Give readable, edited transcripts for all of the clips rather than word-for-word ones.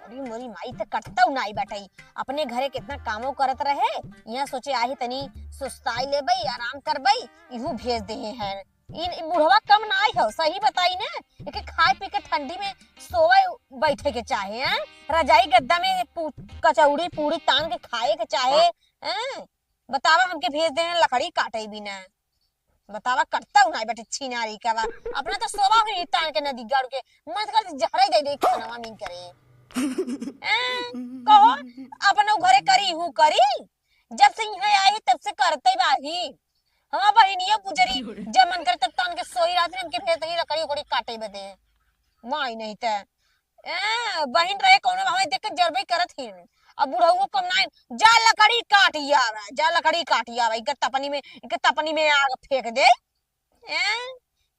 अरे मोरी माई तो कटता नहीं बैठाई अपने घरे कितना कामों करत रहे यहाँ सोचे आही तनी सुस्ताई ले बई आराम कर बई इहू भेज दे हैं इन बुढ़वा कम ना आई हो सही बताई ना एक खाए पी के ठंडी में सोवे बैठे के चाहे हैं रजाई गद्दा में कचौड़ी पूरी तान के खाए के चाहे हैं बतावा हमके भेज देने लकड़ी काटे बिना बतावा करता हूँ ना बेटे छिनारी का बा अपना तो सोवा हुई तान के नदी गाड़ के मत कर जहरे दे दे खाना मिन करे कहो अपना घरे करी हूँ करी जब से यहाँ आई तब से करते बाही हमार बहनिया गुजरी जब मन करे तब तान के सोई रात में हमके भेज दही लकड़ी उकड़ी काटे बदे माई नहीं त बहन रहे कोनो हमें देख के जरबे करत ही अब बुढ़ऊ कम ना जा लकड़ी काटिया जा लकड़ी काटिया इनके तपनी में आग फेंक दे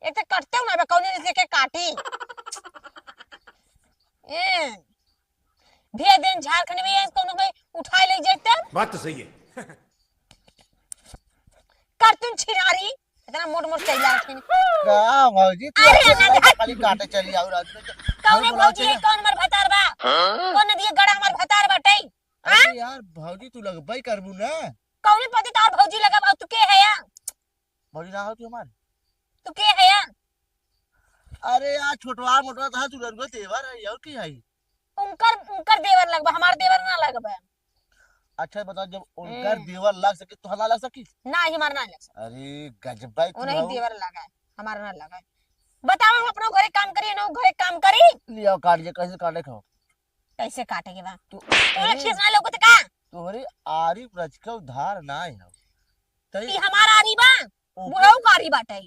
एक तो कटते हो ना कौन से के काटी भेज देन झारखंड में कोनो भाई उठा ले जाते बात तो सही है कार्टून छिनारी इतना मोट चला रखी का भौजी तू खाली काटे चली आउ रात में कौन भौजी है कौन हमर भतार बा कौन नदी गड़ा हमर भतार बाटे अरे यार भौजी तू लगबई करबू ना कौन पति तार भौजी लगा तू के है या भौजी ना हो तू हमार तू के है या अरे यार छोटवा मोटवा था तू लगबे तेवर है और की है उनकर देवर लगबा हमार देवर ना लगबा अच्छा बता जब उनकर देवर लग सके तो हला लग सकी ना ही हमार ना लग सके अरे गजब भाई तू नहीं देवर लगा हमार ना लगा बताओ हम अपना घरे काम करिए ना घरे काम करी लिया काट जे कैसे काटे खाओ कैसे काटे के बा तू तोरा खींचना लोग का तोहरे आरी रच के उधार ना है ई हमार आरी बा बुढ़ऊ का आरी बाटे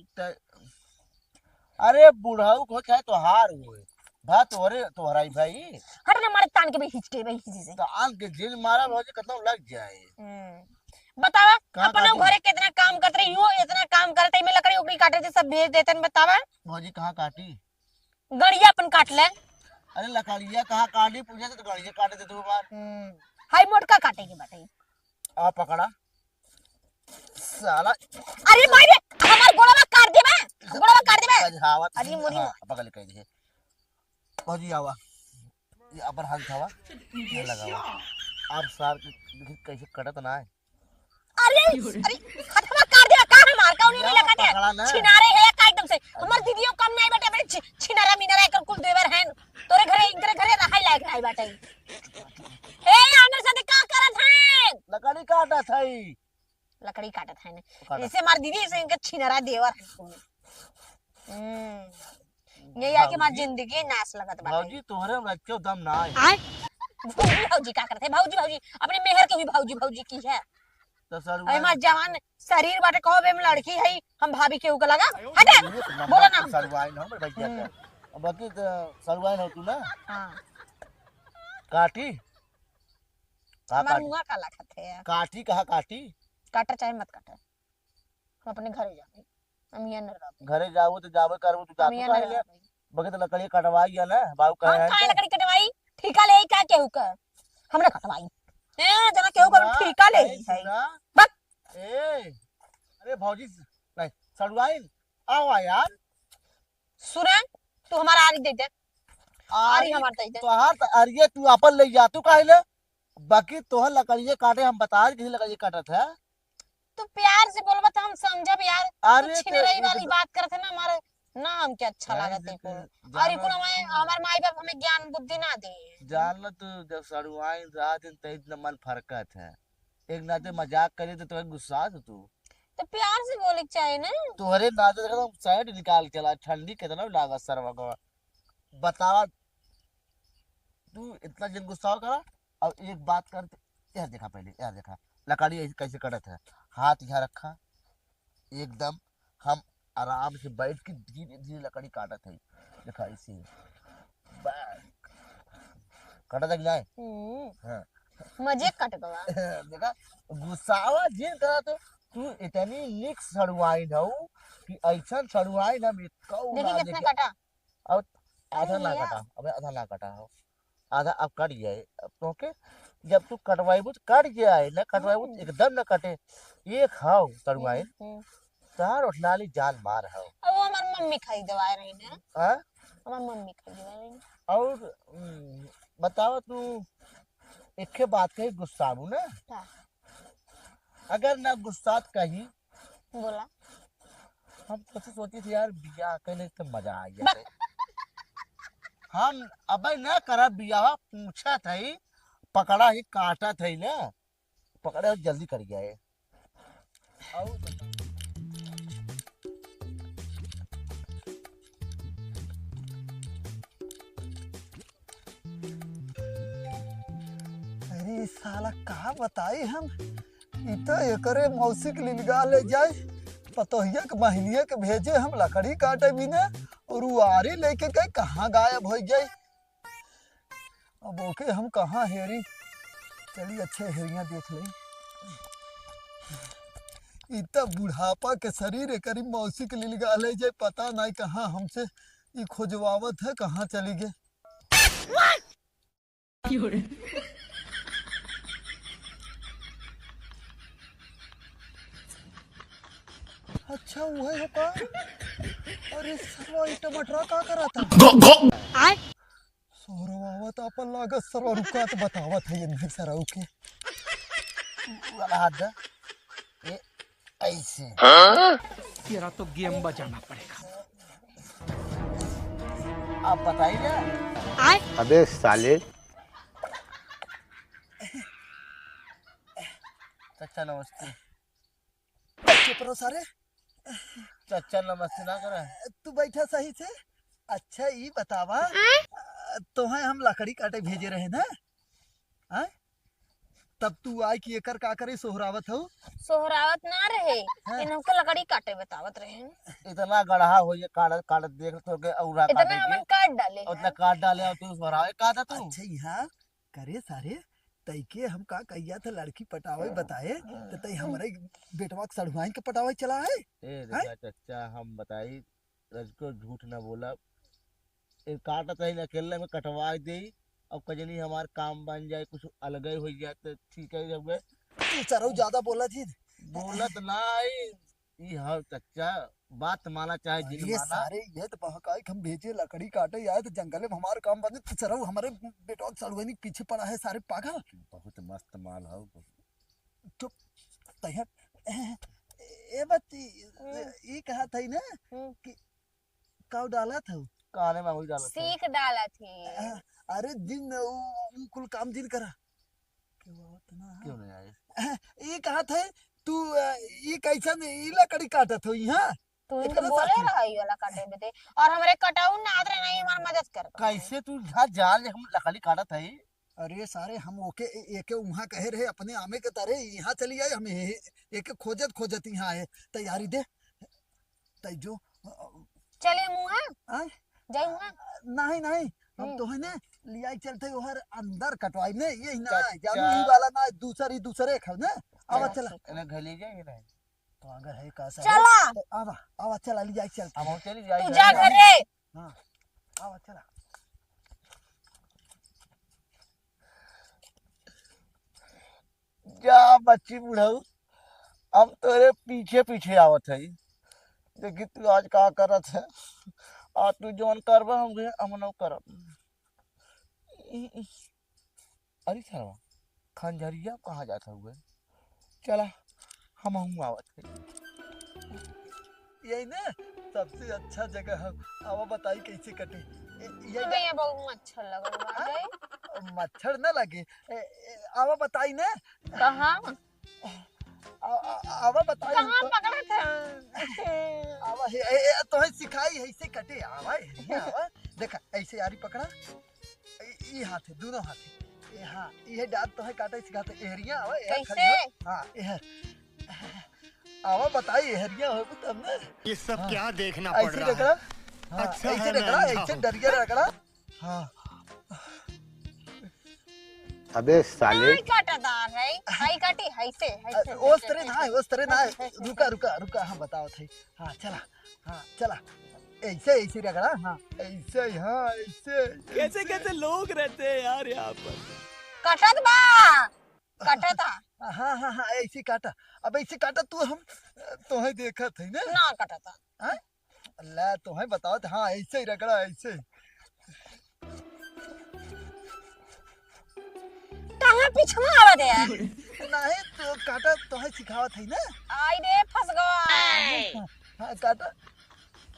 अरे बुढ़ऊ को चाहे तोहार हुए भा तोहराई भाई हट ना मारे तान के भी हिचके भाई किसी से तो आन के जेल मारा भौजी कितना लग जाए बतावा अपना घरे कितना काम करत रही हो इतना काम करते में लकड़ी उकड़ी काटे थे सब भेज देते बतावा भौजी कहाँ काटी गड़िया अपन काट ले अरे लकड़िया कहाँ काटी पूछे तो गड़िया काटे थे तू बार हाई मोट का काटे के बाटे आ पकड़ा साला अरे मारे हमार गोड़वा काट देबे अरे मोरी पकड़ के दे भौजी आवा ये अपन हाथ हवा ये लगावा आप सार कैसे कटत ना है अरे हथवा काट दे का हमार कौन नहीं लगा दे छिनारे है का एकदम से हमर दीदियो कम नहीं बेटे मेरे छिनारा मिनारा कर कुल देवर हैं तोरे घरे रहाई लायक नहीं बाटे ए हमर साथे का करत हैं लकड़ी काटत है लकड़ी काटत हैं ऐसे मार दीदी से इनके छिनारा देवर हैं ये आके मार जिंदगी नाश लगत बाटे भौजी तोहरे में रखो दम ना है आय भौजी का करते भौजी अपने मेहर के भी भौजी की है तो सर अरे मां जवान शरीर बाटे कहो बे में लड़की है हम भाभी के ऊपर लगा हटे बोलो ना सरवाइन हम भाई जाता अब बाकी सरवाइन हो तू ना हां काटी हमार मुंह काला खाते हैं काटी कहाँ काटी काटा चाहे मत काटा हम अपने घरे जाए हम यहाँ न रह घरे जाओ तो जावे करबो तू हम यहाँ न जातो रह बगे तो लकड़ी कटवाई या ना बाबू कहे हम काहे लकड़ी कटवाई ठीका ले का केहू का हमरा कटवाई जना केहू का ठीका ले है बस ए अरे भौजी नहीं सरवाइन आओ यार सुना तू हमारा आरी दे दे आरी हमार दे दे तोहार अरिये तू अपन ले जा तू काहे ले बाकी तोहर लकड़िए काटे हम बता किसी लकड़िए काटत है तो प्यार से बोलबा तो हम समझब यार अरे छिनरई वाली बात करत है ना हमारे ना हमके अच्छा लागत है को अरे को हमार माई बाप हमें ज्ञान बुद्धि ना दे जान तू जब सरवाइन रात दिन तेज न मन फरकत है एक नाते मजाक करे तो तुम्हें गुस्सा तो तू तो प्यार से बोले के चाहिए ना तोहरे नाते एकदम साइड निकाल के ला ठंडी कितना लागत सरवा को बतावा तू इतना जन गुस्सा करा और एक बात कर यार देखा पहले यार देखा लकड़ी ऐसे कैसे कटत है हाथ यहाँ रखा एकदम हम आराम से बैठ के धीरे धीरे लकड़ी काटत है देखा इसे कटत है कि नहीं हाँ मजे कट गवा देखा गुस्सावा जिन करा तो तू इतनी निक सड़वाइन हो कि ऐसा सड़वाइन हम एकौ देखी ना कितना देखे कटा अब आधा ना कटा अबे आधा ना कटा हो आधा अब कट जाए अब तो के जब तू कटवाइबू तो कट जाए ना कटवाइबू तो एकदम ना कटे ये खाओ सड़वाइन तार उठनाली जान मार हो अब वो हमार मम्मी खाई दवाई रही ना हां हमार मम्मी खाई दवाई रही और बताओ तू एक बात कही गुस्साबू ना, क्या? अगर ना गुस्सा कही बोला। हम तो सोची थी यार बियाह करने तो मजा आ गया हम अब ना करा बियाह पूछा था ही, पकड़ा ही काटा था ही ना, पकड़े और जल्दी कर गया है। अरे साला कहा बताई हम इतना एकरे मौसी के लिलगा ले जाए पतोहिया के महीनिया के भेजे हम लकड़ी काटे बिना और वो आरी लेके गए कहाँ गायब हो जाए। अब ओके हम कहाँ हेरी, चलिए अच्छे हेरियां देख ली। इतना बुढ़ापा के शरीर करी मौसी के लिलगा ले जाए, पता नहीं कहाँ हमसे ये खोजवावत है, कहाँ चली गए। अच्छा वो है का? अरे सरवा ये टमाटर का करा था? सोरवावत अपन लागत सरवा रुका तो बतावत है ये नहीं सरव के। वाला हाथ दे, ये ऐसे तेरा तो गेम बजाना पड़ेगा। आप बताइए। अबे साले चाचा नमस्ते। चुप रहो सारे, चाचा नमस्ते ना करे। तू बैठा सही से। अच्छा ये बतावा तोहे हम लकड़ी काटे भेजे रहे ना, हाँ? तब तू आई कि एकर का करे सोहरावत हो? सोहरावत ना रहे, हाँ। इनको लकड़ी काटे बतावत रहे हैं। इतना गढ़ा हो ये काट काट देख तो के औरा इतना काटे हमन के काट डाले उतना हैं। काट डाले और तू सोहरावे का था तू। अच्छा यहाँ करे सारे तैके हम का कहिया था लड़की पटावे बताए तो तई हमारे बेटवा के सड़ुआई के पटावे चला है। ए देखा चाचा हम बताई रजको झूठ ना बोला, ए काटा तो अकेले में कटवा दे और कजनी हमार काम बन जाए कुछ अलग ही हो जाए तो ठीक है। जब तू सरऊ ज्यादा बोला थी। बोलत ना ई हाँ चाचा बात माना चाहे जिन ये माना। सारे ये तो बहकाई हम भेजे लकड़ी काटे आए तो जंगल में हमारे काम बने तो सरऊ हमारे बेटवा के सड़ुआई के पीछे पड़ा है सारे पागल। बहुत मस्त माल हो। चुप तैयार ए बच्ची ये कहा था ना कि काउ डाला था काने में वही डाला था। सीख डाला थी। अरे दिन वो कुल काम दिन करा क्यों नहीं आए? ये कहा था तू ये कैसा ये लकड़ी काटा था यहाँ तू इनको एकरा बोले साथे। रहा ये वाला काटे बते और हमरे कटाऊ ना आदरे नहीं हमार मदद कर। कैसे तू जहाँ जाल हम लकड़ी काटा था ही? अरे सारे हम ओके एके वहाँ कहे रहे अपने आमे के तरह यहाँ चली आए हम एक खोजत खोजत यहाँ आए तैयारी दे तै जो चले मुँह आए जाई मुँह। नहीं नहीं हम तो है ना लिया चलते ओहर अंदर कटवाई ने ये ना चाचा। जानू ई वाला ना दूसरे खा ना आवा चला इन्हें घर ले जाएंगे नहीं तो अगर है का सा चला तो आवा आवा चला लिया चलते हम चली तू जाएंगे। जा घरे। हाँ आवा चला जा बच्ची बुढ़ाऊ हम तेरे पीछे पीछे आवत है देखी तू आज का करत है। आज तू जोन करबा हम न करब। अरे सरवा खंजरिया कहाँ जाता हुए? चला हम आवत है। यही ना सबसे अच्छा जगह है। आवा बताई कैसे कटे ये हमें ये बहुत अच्छा लग रहा है। मच्छर ना लगे आवा बताई ना कहाँ आवा बताई कहाँ तो- पकड़ा था? आवा तो है सिखाई ऐसे कटे आवा ये आवा देखा ऐसे यारी पकड़ा ये हाथ है दोनों हाथ है ये हाँ ये डाल तो है काटे सिखाते एहरिया आवा ये कैसे? हाँ ये आवा बताई एहरिया हो तब ना ये सब हाँ। क्या देखना पड़ ऐसे रहा है? रगड़ा हाँ अच्छा ऐसे है मैं रगड़ा अंधा ऐसे हूँ। डरिया रगड़ा हाँ अबे साले नहीं काटा था भाई हाई काटी हाई से उस तरह ना है उस तरह ना है रुका रुका रुका हाँ बताओ थे हाँ चला हाँ चला ऐसे ऐसे रगड़ा हाँ ऐसे हाँ ऐसे कैसे कैसे लोग रहते हैं यार यहाँ पर। कटत बा कटा था हाँ हाँ हाँ ऐसे काटा अब ऐसे काटा तू हम तो है देखा थे ना ना कटा था। हाँ अल्लाह तो है बताओ हाँ ऐसे ही रगड़ा ऐसे यहाँ पीछे में आवत है यार। नहीं तो काटा तोहे सिखावत है ना। आई रे फंस गवा। हाँ काटा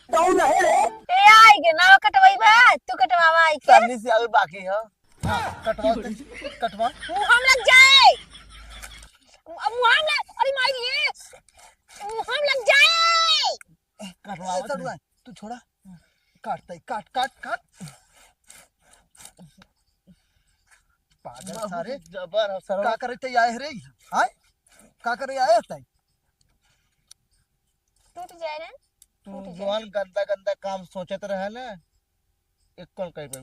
ए आई के नाव कटवाई बा तू कटवावा आई के सामने से अभी बाकी है। हाँ कटवा कटवा। मुंह लग जाए। मुंह लग अरे माई ये मुंह लग जाए। कटवा सड़ुआ तू छोड़ा काटता है काट काट काट पागल सारे जबर है सर। का करे ते आए रे हाय का करे आए तै टूट जाए ना तू जवान गंदा गंदा काम सोचत रहे ना एक कौन कहीं पे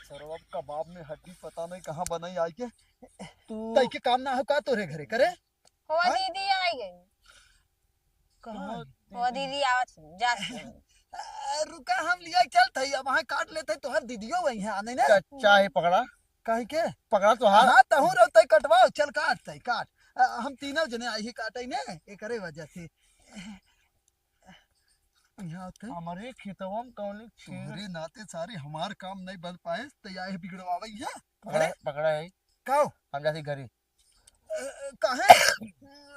सरवा कबाब में हड्डी पता नहीं कहाँ बनाई आई के तू तै के काम ना हो का तोरे घरे करे हो दीदी आई गई। कहाँ हो दीदी आवत जा। रुका हम लिया चल थई अब वहां काट लेते तोहर दीदियो वही है आने ने कच्चा है पकड़ा कहीं के पकड़ा तो हाँ हाँ तहू रहते कटवाओ चल काट तई काट हम तीनों जने आई ही काटई ने एकरे वजह से यहाँ थे हमारे खेतवा में कौन तोहरे नाते सारे हमार काम नहीं बन पाए तो आए बिगड़वावे है पकड़ा पकड़ा है काओ हम जाती घरी काहे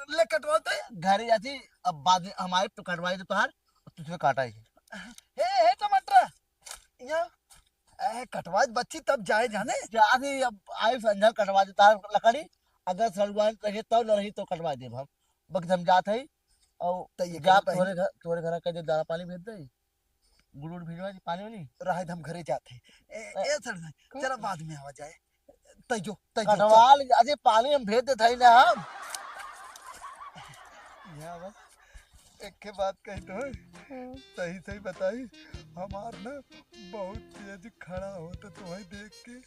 ले कटवाते घरी जाती अब बाद में हमारे पे कटवाई तो तुहार तुझे काटा ही हे टमाटर यहाँ कटवाज बच्ची तब जाए जाने जाती अब आई संझा कटवा दे तार लकड़ी अगर सड़ुआ रही तो न रही तो कटवा दे हम बस हम जात है और तो ये जा करे तोरे घर का जो दाना पानी भेज दे गुड़ भिजवा दी पानी वाली राह हम घरे जाते ए सर चला बाद में आवा जाए तैयो कटवा ले अरे पानी हम भेज देते हैं ना हम यहाँ बस एक के बात कही तो सही सही बताई हमार ना बहुत तेज खड़ा हो तो तुम्हें देख के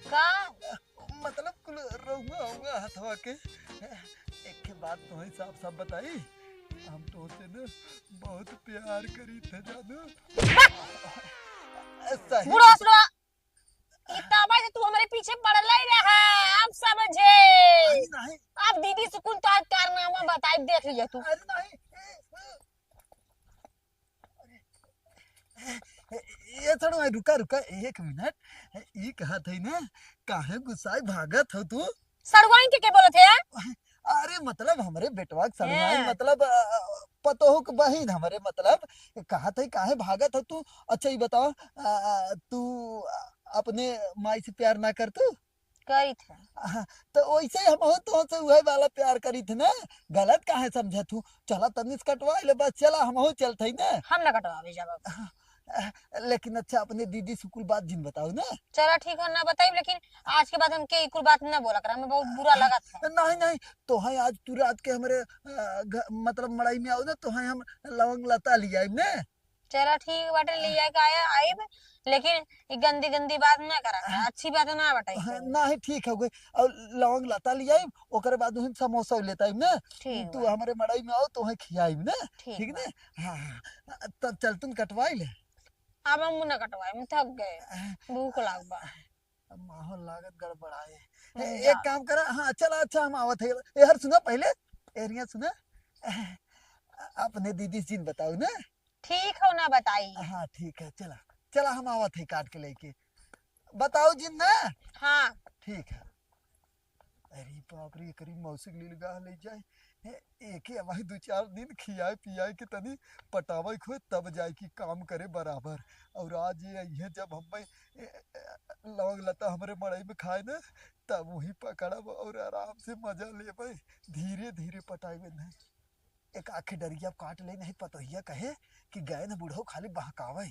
का मतलब कुल रहूंगा होगा हथवा के एक के बात तुम्हें साफ साफ बताई हम तो से ना बहुत प्यार करी थे जानो सही बुढ़ा सुड़ा इतना बार तू हमारे पीछे पड़ ही रहा अब समझे। नहीं अब दीदी सुकून तो आज कारनामा बताई देख लिया तू। अरे नहीं ये थोड़ा रुका रुका एक मिनट ये कहा थे ना काहे गुस्साए भागत हो तू सड़वाइन के बोले थे यार? अरे मतलब हमारे बेटवा के सलमान हैं। मतलब पतोह के बहिन हमारे मतलब कहा थे काहे भागत हो तू अच्छा ये बताओ तू अपने माई से प्यार ना कर तू करी थे तो वैसे हम हो तो से वही वाला प्यार करी थे ना गलत काहे समझा तू चला तनिस कटवा ले बस चला हम हो चलते ना हम न कटवावे जब। लेकिन अच्छा अपने दीदी सुकुल बात जिन बताओ ना चलो ठीक है ना बताई लेकिन आज के बाद हमके इकुल बात ना बोला कर हमें बहुत बुरा लगा था। नहीं नहीं तो है आज तू रात के हमारे मतलब मड़ाई में आओ ना तो है हम लवंग लता ले आए ना चलो ठीक बाटे ले जाए का आया आइब लेकिन ये गंदी गंदी बात ना करा अच्छी बात ना बताई। नहीं ठीक है और लवंग लता ले आए ओकरे बाद हम समोसा लेता है ना ठीक तू हमारे मड़ाई में आओ तो है खियाई ना ठीक ठीक ना हाँ तब चल तुम कटवाई ले अब हम मुंह न कटवाए हम थक गए भूख लाग बा। माहौल लागत गड़बड़ाए जा। एक काम करा हाँ चला अच्छा हम आवत है यार सुना पहले एरिया सुना अपने दीदी जी बताओ ना ठीक हो ना बताई। हाँ ठीक है चला चला हम आवत है काट के लेके बताओ जिन ना हाँ ठीक है अरे बाप रे करीब मौसी लील गा ले जाए एक ही वही 2-4 दिन खियाए पियाए के तनी पटावे खो तब जाए की काम करे बराबर और आज ये जब हम लौंग लता हमारे मड़ई में खाए ना तब वही पकड़ब और आराम से मजा लेबे धीरे धीरे पटावे नहीं एक आखे डरिया काट ले नहीं पतोहिया कहे कि गए ना बूढ़ो खाली बहकावे